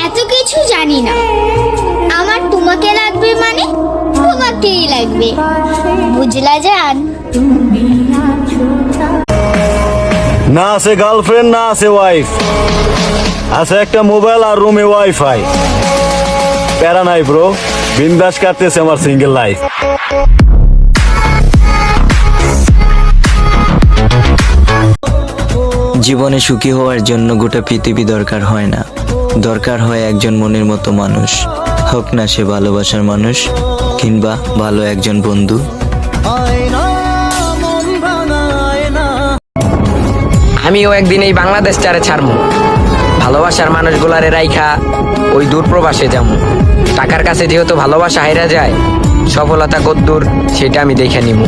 এত কিছু জানি না। আমার তোমাকে লাগবে মানে তোমাকেই লাগবে, বুঝলা জান? না আছে গার্লফ্রেন্ড, না আছে ওয়াইফ, আছে একটা মোবাইল আর রুমে ওয়াইফাই। প্যারা নাই ব্রো, বিন্দাস কাটতেছে আমার সিঙ্গেল লাইফ। জীবনে সুখী হওয়ার জন্য গোটা পৃথিবী দরকার হয় না, দরকার হয় একজন মনের মতো মানুষ, হোক না সে ভালোবাসার মানুষ কিংবা ভালো একজন বন্ধু। আমিও একদিন এই বাংলাদেশ চারে ছাড়মু, ভালোবাসার মানুষগুলারে রাইখা ওই দূর প্রবাসে যামু। টাকার কাছে যেহেতু ভালোবাসা হাইরা যায়, সফলতা কদ্দূর সেটা আমি দেখে নিমু।